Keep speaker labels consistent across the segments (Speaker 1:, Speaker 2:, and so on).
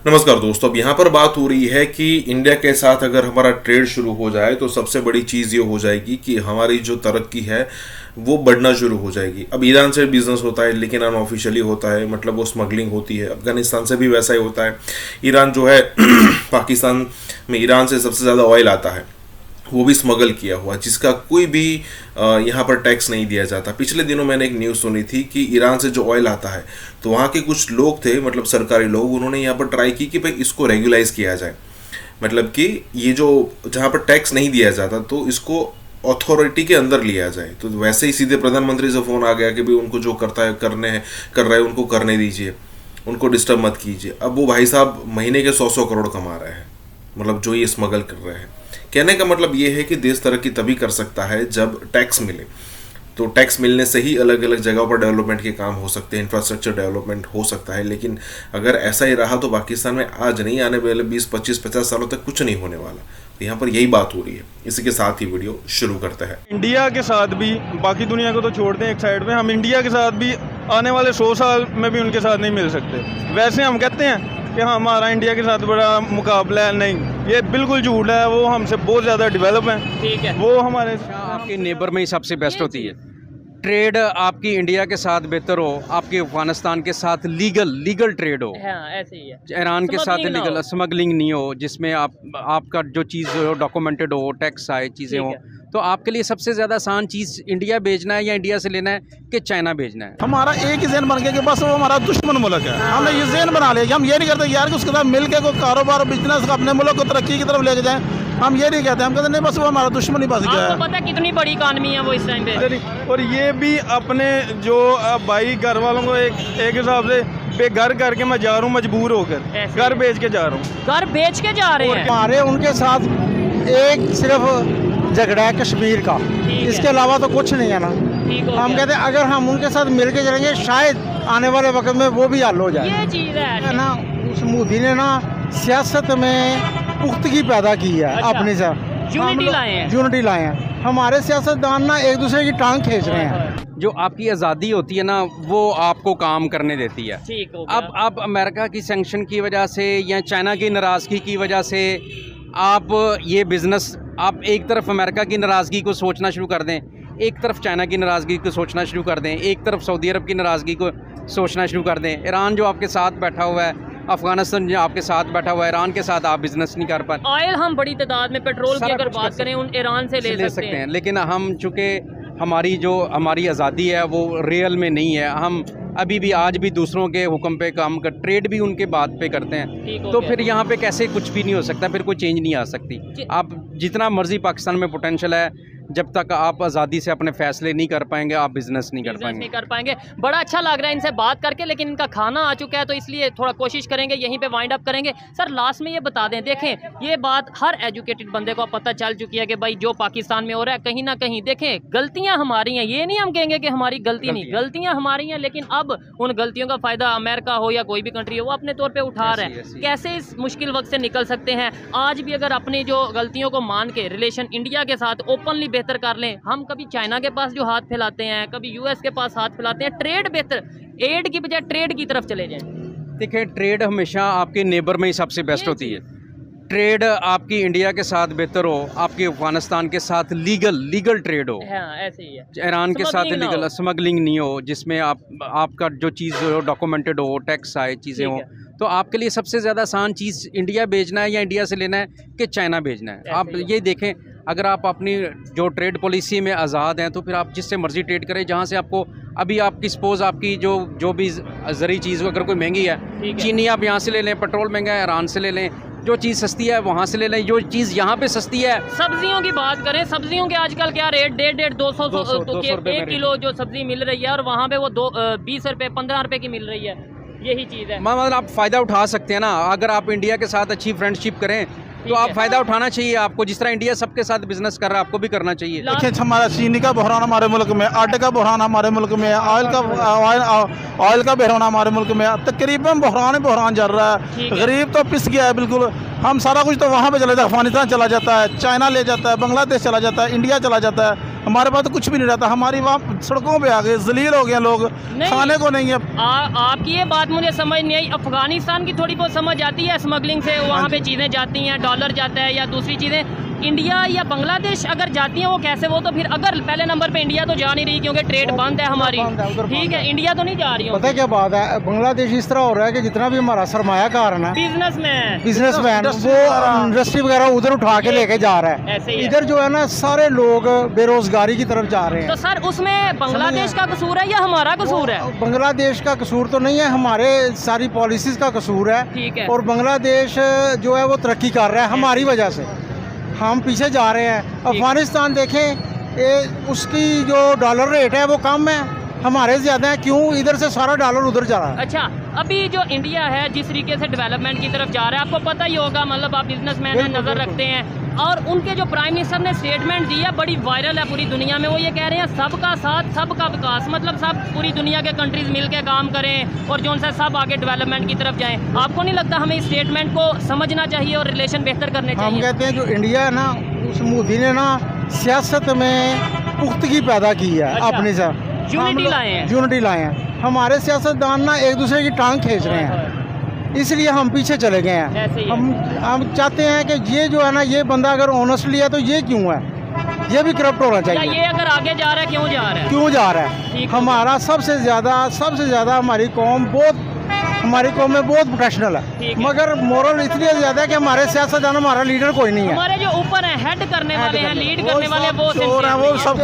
Speaker 1: नमस्कार दोस्तों। अब यहाँ पर बात हो रही है कि इंडिया के साथ अगर हमारा ट्रेड शुरू हो जाए तो सबसे बड़ी चीज़ ये हो जाएगी कि हमारी जो तरक्की है वो बढ़ना शुरू हो जाएगी। अब ईरान से बिजनेस होता है लेकिन अनऑफिशियली होता है, मतलब वो स्मगलिंग होती है। अफगानिस्तान से भी वैसा ही होता है। ईरान जो है पाकिस्तान में ईरान से सबसे ज़्यादा ऑयल आता है, वो भी स्मगल किया हुआ, जिसका कोई भी यहाँ पर टैक्स नहीं दिया जाता। पिछले दिनों मैंने एक न्यूज़ सुनी थी कि ईरान से जो ऑयल आता है तो वहाँ के कुछ लोग थे, मतलब सरकारी लोग, उन्होंने यहाँ पर ट्राई की कि भाई इसको रेगुलाइज किया जाए। मतलब कि ये जो जहाँ पर टैक्स नहीं दिया जाता तो इसको अथॉरिटी के अंदर लिया जाए। तो वैसे ही सीधे प्रधानमंत्री से फ़ोन आ गया कि भाई उनको जो करता है कर रहा है उनको करने दीजिए, उनको डिस्टर्ब मत कीजिए। अब वो भाई साहब महीने के 100 करोड़ कमा रहे हैं, मतलब जो ये स्मगल कर रहे हैं। कहने का मतलब ये है कि देश तरक्की तभी कर सकता है जब टैक्स मिले। तो टैक्स मिलने से ही अलग अलग जगहों पर डेवलपमेंट के काम हो सकते हैं, इंफ्रास्ट्रक्चर डेवलपमेंट हो सकता है। लेकिन अगर ऐसा ही रहा तो पाकिस्तान में आज नहीं, आने वाले 20, 25, 50 सालों तक कुछ नहीं होने वाला। तो यहाँ पर यही बात हो रही है। इसी के साथ ही वीडियो शुरू करते हैं।
Speaker 2: इंडिया के साथ भी, बाकी दुनिया को तो छोड़ दें एक साइड में, हम इंडिया के साथ भी आने वाले 100 साल में भी उनके साथ नहीं मिल सकते। वैसे हम कहते हैं कि हाँ हमारा इंडिया के साथ बड़ा मुकाबला है, नहीं, ये बिल्कुल झूठ है। वो हमसे बहुत ज़्यादा डेवलप हैं, ठीक है। वो हमारे
Speaker 3: आपके नेबर में ही सबसे बेस्ट होती है। ट्रेड आपकी इंडिया के साथ बेहतर हो, आपके अफगानिस्तान के साथ लीगल ट्रेड हो,
Speaker 4: हाँ, ऐसे ही है।
Speaker 3: ईरान के साथ लीगल स्मगलिंग नहीं हो, जिसमें आपका जो चीज़ हो डॉक्यूमेंटेड हो, टैक्स आए, चीज़ें हो। तो आपके लिए सबसे ज़्यादा आसान चीज़ इंडिया भेजना है या इंडिया से लेना है कि चाइना भेजना है?
Speaker 5: हमारा एक ही जहन बन गया कि बस वो हमारा दुश्मन मुल्क है। हमने ये जहन बना लिया कि हम ये नहीं करते यार कि उसके साथ मिल के कोई कारोबार बिजनेस अपने मुल्क को तरक्की की तरफ लेके जाएं। हम ये नहीं कहते, हम कहते नहीं बस वो हमारा दुश्मन ही बस गया है।
Speaker 4: पता है कितनी बड़ी इकॉनमी है वो इस टाइम पे।
Speaker 2: और ये भी अपने जो भाई घर वालों को एक हिसाब से बेघर करके मैं जा रहा हूँ, मजबूर होकर घर बेच के जा रहा हूँ।
Speaker 4: घर बेच के जा रहे हैं।
Speaker 6: हमारे उनके साथ एक सिर्फ झगड़ा है कश्मीर का, इसके अलावा तो कुछ नहीं है ना। हम कहते हैं अगर हम उनके साथ मिल के चलेंगे शायद आने वाले वक्त में वो भी हल हो जाए।
Speaker 4: ये चीज़ है
Speaker 6: ना, उस मोदी ने ना सियासत में पुख्तगी पैदा की है।
Speaker 4: अच्छा,
Speaker 6: अपने साथ यूनिटी लाए हैं। हमारे सियासतदान ना एक दूसरे की टांग खींच रहे हैं।
Speaker 3: जो आपकी आज़ादी होती है ना, वो आपको काम करने देती है।
Speaker 4: ठीक हो गया।
Speaker 3: अब अमेरिका की सैंक्शन की वजह से या चाइना की नाराज़गी की वजह से आप ये बिज़नेस, आप एक तरफ अमेरिका की नाराज़गी को सोचना शुरू कर दें, एक तरफ चाइना की नाराज़गी को सोचना शुरू कर दें, एक तरफ सऊदी अरब की नाराज़गी को सोचना शुरू कर दें। ईरान जो आपके साथ बैठा हुआ है, अफगानिस्तान जो आपके साथ बैठा हुआ है, ईरान के साथ आप बिजनेस नहीं कर पाए।
Speaker 4: ऑयल हम बड़ी तादाद में, पेट्रोल की अगर बात करें, उन ईरान से ले सकते हैं।
Speaker 3: लेकिन हम चूँकि हमारी आज़ादी है वो रियल में नहीं है, हम अभी भी आज भी दूसरों के हुक्म पे काम कर, ट्रेड भी उनके बात पे करते हैं। तो फिर यहाँ पे कैसे कुछ भी नहीं हो सकता, फिर कोई चेंज नहीं आ सकती। आप जितना मर्जी पाकिस्तान में पोटेंशियल है, जब तक आप आज़ादी से अपने फैसले नहीं कर पाएंगे आप बिजनेस नहीं कर पाएंगे।
Speaker 4: बड़ा अच्छा लग रहा है इनसे बात करके, लेकिन इनका खाना आ चुका है तो इसलिए थोड़ा कोशिश करेंगे यहीं पे वाइंड अप करेंगे। सर लास्ट में ये बता दें, देखें ये बात हर एजुकेटेड बंदे को पता चल चुकी है कि भाई जो पाकिस्तान में हो रहा है कहीं ना कहीं, देखें गलतियां हमारी हैं, ये नहीं हम कहेंगे कि हमारी गलती नहीं, गलतियां हमारी हैं, लेकिन अब उन गलतियों का फ़ायदा अमेरिका हो या कोई भी कंट्री हो वो अपने तौर पर उठा रहा है। कैसे इस मुश्किल वक्त से निकल सकते हैं? आज भी अगर अपनी जो गलतियों को मान के रिलेशन इंडिया के साथ ओपनली बेहतर कर लें, हम कभी चाइना के पास जो हाथ फैलाते हैं, कभी यूएस के पास हाथ फैलाते हैं, ट्रेड बेहतर, एड की बजाय ट्रेड की तरफ चले जाएं।
Speaker 3: देखिए, ट्रेड हमेशा आपके नेबर में ही सबसे बेस्ट होती है। ट्रेड आपकी इंडिया के साथ बेहतर हो, आपके अफगानिस्तान के साथ लीगल ट्रेड हो,
Speaker 4: हाँ, ऐसे ही है।
Speaker 3: ईरान के साथ लीगल स्मगलिंग नहीं हो, जिसमें आपका जो चीज़ हो डॉक्यूमेंटेड हो, टैक्स आए, चीज़ें हो। तो आपके लिए सबसे ज़्यादा आसान चीज़ इंडिया भेजना है या इंडिया से लेना है कि चाइना भेजना है? आप ये देखें, अगर आप अपनी जो ट्रेड पॉलिसी में आज़ाद हैं तो फिर आप जिससे मर्ज़ी ट्रेड करें, जहाँ से आपको अभी आपकी सपोज़ आपकी जो भी ज़रूरी चीज़ अगर कोई महंगी है, चीनी आप यहाँ से ले लें, पेट्रोल महंगा है ईरान से ले लें, जो चीज़ सस्ती है वहाँ से ले लें, जो चीज़ यहाँ पे सस्ती है।
Speaker 4: सब्जियों की बात करें, सब्जियों के आजकल क्या रेट, 150 1 किलो जो सब्जी मिल रही है, और वहाँ पे वो 20 रुपये 15 रुपये की मिल रही है। यही चीज़ है,
Speaker 3: मतलब आप फ़ायदा उठा सकते हैं ना। अगर आप इंडिया के साथ अच्छी फ्रेंडशिप करें तो आप फ़ायदा उठाना चाहिए आपको, जिस तरह इंडिया सबके साथ बिजनेस कर रहा है आपको भी करना चाहिए।
Speaker 5: देखिए, हमारा चीनी का बहरान हमारे मुल्क में, आटे का बहरान हमारे मुल्क में, ऑयल का बहरान हमारे मुल्क में, तकरीबन बहरान चल रहा है। गरीब तो पिस गया है बिल्कुल। हम सारा कुछ तो वहाँ पे चला जाता है, अफगानिस्तान चला जाता है, चाइना ले जाता है, बांग्लादेश चला जाता है, इंडिया चला जाता है। हमारे पास तो कुछ भी नहीं रहता। हमारी वहाँ सड़कों पे आ गए, जलील हो गए लोग, खाने को नहीं है।
Speaker 4: आपकी ये बात मुझे समझ नहीं आई। अफगानिस्तान की थोड़ी बहुत समझ आती है स्मगलिंग से, वहाँ पे चीज़ें जाती हैं, डॉलर जाता है या दूसरी चीज़ें। इंडिया या बांग्लादेश अगर जाती हैं वो कैसे, वो तो फिर अगर पहले नंबर पे इंडिया तो जा नहीं रही क्योंकि ट्रेड बंद है हमारी, ठीक है, इंडिया तो नहीं जा रही।
Speaker 6: पता है क्या बात है, बांग्लादेश इस तरह हो रहा है कि जितना भी हमारा सरमायाकार है, बिजनेसमैन वो इंडस्ट्री वगैरह उधर उठा के लेके जा रहा है। इधर जो है ना सारे लोग बेरोजगारी की तरफ जा रहे हैं।
Speaker 4: तो सर उसमें बांग्लादेश का कसूर है या हमारा कसूर है?
Speaker 6: बांग्लादेश का कसूर तो नहीं है, हमारे सारी पॉलिसीज का कसूर है,
Speaker 4: ठीक है।
Speaker 6: और बांग्लादेश जो है वो तरक्की कर रहा है हमारी वजह से, हम पीछे जा रहे हैं। अफगानिस्तान देखें, उसकी जो डॉलर रेट है वो कम है, हमारे ज़्यादा है। क्यों? इधर से सारा डॉलर उधर जा रहा है।
Speaker 4: अच्छा, अभी जो इंडिया है जिस तरीके से डेवलपमेंट की तरफ जा रहा है, आपको पता ही होगा, मतलब आप बिजनेसमैन हैं, नज़र रखते हैं, और उनके जो प्राइम मिनिस्टर ने स्टेटमेंट दी है बड़ी वायरल है पूरी दुनिया में। वो ये कह रहे हैं सबका साथ सबका विकास, मतलब सब पूरी दुनिया के कंट्रीज मिल के काम करें और जो उनसे सब आगे डेवलपमेंट की तरफ जाएं। आपको नहीं लगता हमें इस स्टेटमेंट को समझना चाहिए और रिलेशन बेहतर करने चाहिए?
Speaker 6: हम कहते हैं जो इंडिया है ना, उस मोदी ने ना सियासत में पुख्तगी पैदा की है।
Speaker 4: अच्छा,
Speaker 6: अपनी साथ यूनिटी लाए हैं। हमारे सियासतदान ना एक दूसरे की टांग खींच रहे हैं, इसलिए हम पीछे चले गए हैं। हम चाहते हैं कि ये जो है ना, ये बंदा अगर ऑनेस्टली है तो ये क्यों है, ये भी करप्ट होना चाहिए।
Speaker 4: ये अगर आगे जा रहा है क्यों जा रहा है?
Speaker 6: हमारा सबसे ज़्यादा हमारी कौम में बहुत प्रोफेशनल है, मगर मोरल इसलिए ज़्यादा है कि हमारे सियासतदान, हमारा लीडर कोई नहीं है।
Speaker 4: हमारे जो ऊपर है, हेड करने वाले हैं, लीड करने वाले वो
Speaker 6: सब।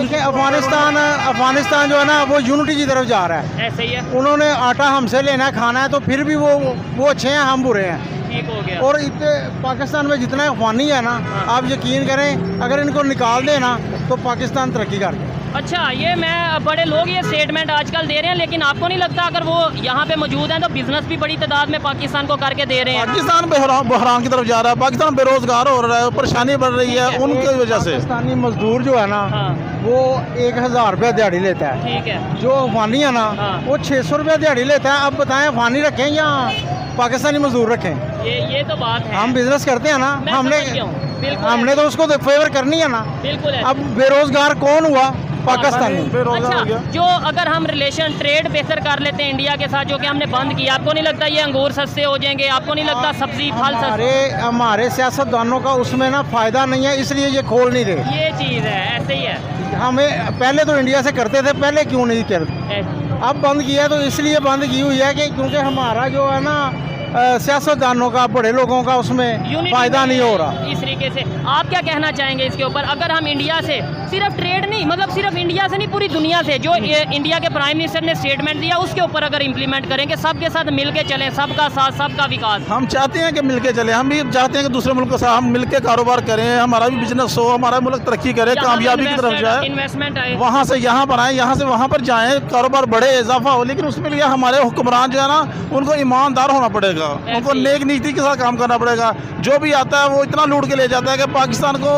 Speaker 6: अफगानिस्तान जो है ना वो यूनिटी की तरफ जा रहा है।
Speaker 4: ऐसे ही है,
Speaker 6: उन्होंने आटा हमसे लेना है, खाना है, तो फिर भी वो अच्छे हैं, हम बुरे हैं।
Speaker 4: ठीक हो गया।
Speaker 6: और इतने पाकिस्तान में जितना अफगानी है ना, आप यकीन करें अगर इनको निकाल दें ना तो पाकिस्तान तरक्की कर जाए।
Speaker 4: अच्छा, ये मैं बड़े लोग ये स्टेटमेंट आजकल दे रहे हैं, लेकिन आपको नहीं लगता अगर वो यहाँ पे मौजूद हैं तो बिजनेस भी बड़ी तादाद में पाकिस्तान को करके दे रहे हैं?
Speaker 5: पाकिस्तान बहरान की तरफ जा रहा है, पाकिस्तान बेरोजगार हो रहा है, परेशानी बढ़ रही है उनकी वजह से।
Speaker 6: पाकिस्तानी मजदूर जो है ना वो 1000 रुपया दिहाड़ी लेता है,
Speaker 4: ठीक है।
Speaker 6: जो अफगानी है ना वो 600 रुपया दिहाड़ी लेता है। अब बताएं अफगानी रखें या पाकिस्तानी मजदूर रखें?
Speaker 4: ये तो बात है।
Speaker 6: हम बिजनेस करते हैं ना, हमने तो उसको फेवर करनी है ना।
Speaker 4: बिल्कुल है।
Speaker 6: अब बेरोजगार कौन हुआ? पाकिस्तानी
Speaker 4: बेरोजगार हो गया। जो अगर हम रिलेशन ट्रेड बेहतर कर लेते हैं इंडिया के साथ, जो कि हमने बंद किया, आपको नहीं लगता ये अंगूर सस्ते हो जाएंगे? आपको नहीं लगता सब्जी फल सस्ते?
Speaker 6: हमारे सियासतदानों का उसमें ना फायदा नहीं है, इसलिए ये खोल नहीं रहे।
Speaker 4: ये चीज़ है, ऐसे ही है।
Speaker 6: हमें पहले तो इंडिया से करते थे, पहले क्यों नहीं करते? अब बंद किया तो इसलिए बंद की हुई है कि क्योंकि हमारा जो है ना सियासतदानों का, बड़े लोगों का उसमें फायदा नहीं हो रहा।
Speaker 4: इस तरीके से आप क्या कहना चाहेंगे इसके ऊपर? अगर हम इंडिया से सिर्फ ट्रेड नहीं, मतलब सिर्फ इंडिया से नहीं, पूरी दुनिया से जो इंडिया के प्राइम मिनिस्टर ने स्टेटमेंट दिया उसके ऊपर अगर इम्प्लीमेंट करेंगे, सबके साथ मिलके चलें, सबका साथ सबका विकास।
Speaker 5: हम चाहते हैं कि मिलके चले, हम भी चाहते हैं कि दूसरे मुल्क के साथ हम मिलके कारोबार करें, हमारा भी बिजनेस हो, हमारा मुल्क तरक्की करे, कामयाबी की तरफ जाए,
Speaker 4: इन्वेस्टमेंट आए,
Speaker 5: वहाँ से यहाँ पर आए, यहाँ से वहाँ पर जाएँ, कारोबार बढ़े, इजाफा हो। लेकिन उसमें लिए हमारे हुक्मरान जो है ना, उनको ईमानदार होना पड़ेगा, उनको नेक नीति के साथ काम करना पड़ेगा। जो भी आता है वो इतना लूट के ले जाता है कि पाकिस्तान को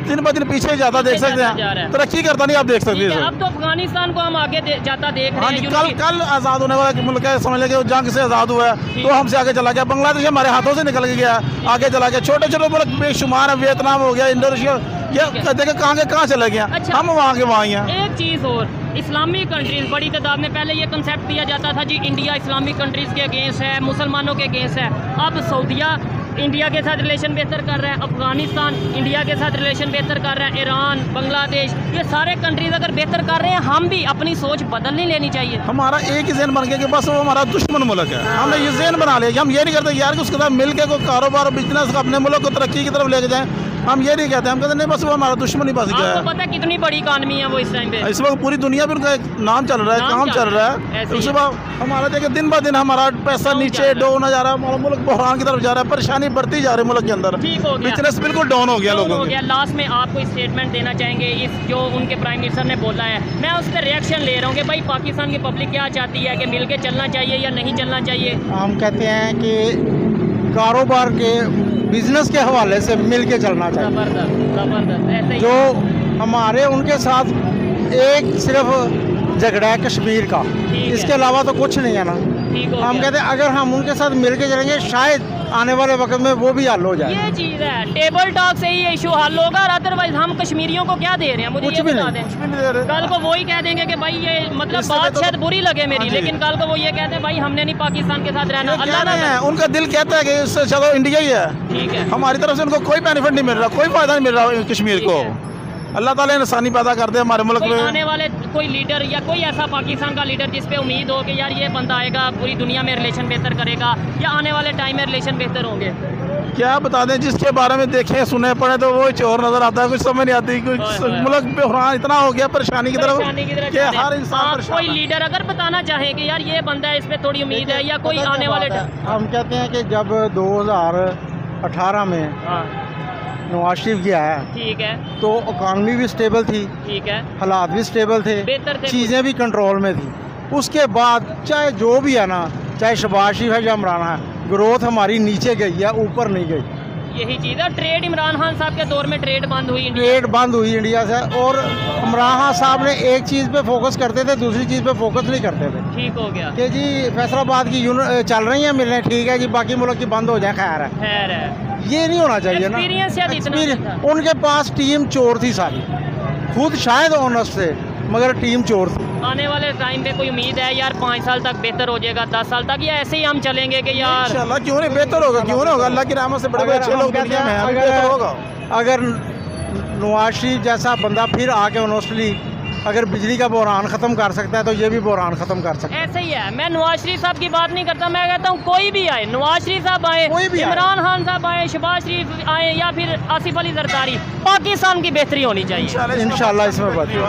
Speaker 5: दिन ब दिन पीछे जाता देख सकते हैं, तरक्की करता नहीं, आप देख सकते हैं।
Speaker 4: अब तो अफगानिस्तान को हम आगे जाता देख रहे हैं।
Speaker 5: कल आज़ाद होने वाला मुल्क है, समझ लेंगे जंग से आज़ाद हुआ है तो हमसे आगे चला गया। बांग्लादेश हमारे हाथों से निकल गया, आगे चला गया। छोटे छोटे मुल्क बेशुमार है, वियतनाम हो गया, इंडोनेशिया, ये देखे कहाँ चले गया।
Speaker 4: अच्छा,
Speaker 5: हम वहाँ के वहाँ हैं।
Speaker 4: एक चीज़ और, इस्लामिक कंट्रीज बड़ी तादाद में, पहले ये कंसेप्ट दिया जाता था जी इंडिया इस्लामिक कंट्रीज़ के अगेंस्ट है, मुसलमानों के अगेंस्ट है। अब सऊदीया इंडिया के साथ रिलेशन बेहतर कर रहा है, अफगानिस्तान इंडिया के साथ रिलेशन बेहतर कर रहा है, ईरान, बांग्लादेश, ये सारे कंट्रीज अगर बेहतर कर रहे हैं, हम भी अपनी सोच बदलनी लेनी चाहिए।
Speaker 5: हमारा एक ही जहन बन गया कि बस वो हमारा दुश्मन मुल्क है, हमने ये जहन बना लिया। हम ये नहीं करते यार कि उसके साथ मिल के कोई कारोबार और बिजनेस अपने मुल्क को तरक्की की तरफ लेके जाएं, हम ये नहीं कहते। हम कहते नहीं, बस वो हमारा दुश्मन ही बस गया है।
Speaker 4: आपको पता है कितनी बड़ी इकानमी है वो इस टाइम पे?
Speaker 5: इस वक्त पूरी दुनिया में उनका एक नाम चल रहा है, काम चल रहा है। उसके बाद हमारा देखिए दिन ब दिन हमारा पैसा नीचे डाउन जा रहा है, हमारा मुल्क बहरान की तरफ जा रहा है, परेशानी बढ़ती जा रही है मुल्क के अंदर, बिजनेस बिल्कुल डाउन हो गया लोगों का।
Speaker 4: लास्ट में आप कोई स्टेटमेंट देना चाहेंगे इस जो उनके प्राइम मिनिस्टर ने बोला है? मैं उस पर रिएक्शन ले रहा हूँ कि भाई पाकिस्तान की पब्लिक क्या चाहती है, कि मिल के चलना चाहिए या नहीं चलना चाहिए?
Speaker 6: हम कहते हैं कि कारोबार के, बिजनेस के हवाले से मिल के चलना चाहिए।
Speaker 4: जबरदस्त ऐसे ही।
Speaker 6: जो हमारे उनके साथ एक सिर्फ झगड़ा है कश्मीर का, इसके अलावा तो कुछ नहीं है ना। हम कहते हैं अगर हम उनके साथ मिल के चलेंगे शायद आने वाले वक्त में वो भी हल हो जाए।
Speaker 4: ये चीज़ है, टेबल टॉक से ही इशू हल होगा, अदरवाइज हम कश्मीरियों को क्या दे रहे हैं? मुझे ये बता दें। कल को वही कह देंगे कि भाई ये मतलब बात शायद बुरी लगे मेरी, लेकिन कल को वो ये कहते हैं भाई हमने नहीं पाकिस्तान के साथ रहना। अल्लाह ना,
Speaker 5: उनका दिल कहता है कि इससे चलो इंडिया ही है,
Speaker 4: ठीक है,
Speaker 5: हमारी तरफ से उनको कोई बेनिफिट नहीं मिल रहा, कोई फायदा नहीं मिल रहा कश्मीर को। अल्लाह ताला इंसानी पैदा कर दे हमारे मुल्क में।
Speaker 4: आने वाले कोई लीडर या कोई ऐसा पाकिस्तान का लीडर जिस पे उम्मीद हो कि यार ये बंदा आएगा पूरी दुनिया में रिलेशन बेहतर करेगा, या आने वाले टाइम में रिलेशन बेहतर होंगे?
Speaker 5: क्या बता दें, जिसके बारे में देखें सुने पड़े तो वो चोर नजर आता है, कुछ समझ नहीं आती। कुछ मुल्क बहरान इतना हो गया परेशानी की तरफ कि हर इंसान
Speaker 4: कोई लीडर अगर बताना चाहे कि यार ये बंदा है, इस पे थोड़ी उम्मीद है, या कोई आने वाले
Speaker 6: हम कहते हैं कि जब 2018 में नवाज शरीफ गया है,
Speaker 4: ठीक है,
Speaker 6: तो इकॉनमी भी स्टेबल थी,
Speaker 4: ठीक है,
Speaker 6: हालात भी स्टेबल थे,
Speaker 4: बेहतर थे,
Speaker 6: चीज़ें भी कंट्रोल में थी। उसके बाद चाहे जो भी है ना, चाहे शहबाज शरीफ है या इमरान है, ग्रोथ हमारी नीचे गई है, ऊपर नहीं गई।
Speaker 4: यही चीज़ है। ट्रेड इमरान खान साहब के दौर में ट्रेड बंद हुई,
Speaker 6: ट्रेड बंद हुई इंडिया से, और इमरान खान साहब ने एक चीज़ पे फोकस करते थे, दूसरी चीज़ पे फोकस नहीं करते थे।
Speaker 4: ठीक हो गया
Speaker 6: कि जी फैसलाबाद की यूनिट चल रही है मिलने, ठीक है जी, बाकी मुल्क की बंद हो जाए, खैर है,
Speaker 4: खैर है।
Speaker 6: ये नहीं होना चाहिए ना।
Speaker 4: एक्सपीरियंस
Speaker 6: उनके पास टीम चोर थी सारी, खुद शायद ऑनेस्ट थे मगर टीम चोर थी।
Speaker 4: आने वाले टाइम पे कोई उम्मीद है यार 5 साल तक बेहतर हो जाएगा, 10 साल तक, या ऐसे ही हम चलेंगे कि यार
Speaker 5: इंशाल्लाह क्यों नहीं बेहतर होगा, क्यों नहीं होगा, अल्लाह की रहमत से बड़े अच्छे लोग दुनिया में हैं, बेहतर होगा।
Speaker 6: अगर नवाज शरीफ जैसा बंदा फिर आके ऑनेस्टली अगर बिजली का बहरान ख़त्म कर सकता है तो ये भी बहरान ख़त्म कर सकता है।
Speaker 4: ऐसे ही है। मैं नवाज शरीफ साहब की बात नहीं करता, मैं कहता हूँ कोई भी आए, नवाज शरीफ साहब आए, इमरान खान साहब आए, शहबाज शरीफ आए, या फिर आसिफ अली जरदारी, पाकिस्तान की बेहतरी होनी चाहिए
Speaker 6: इंशाल्लाह इसमें बात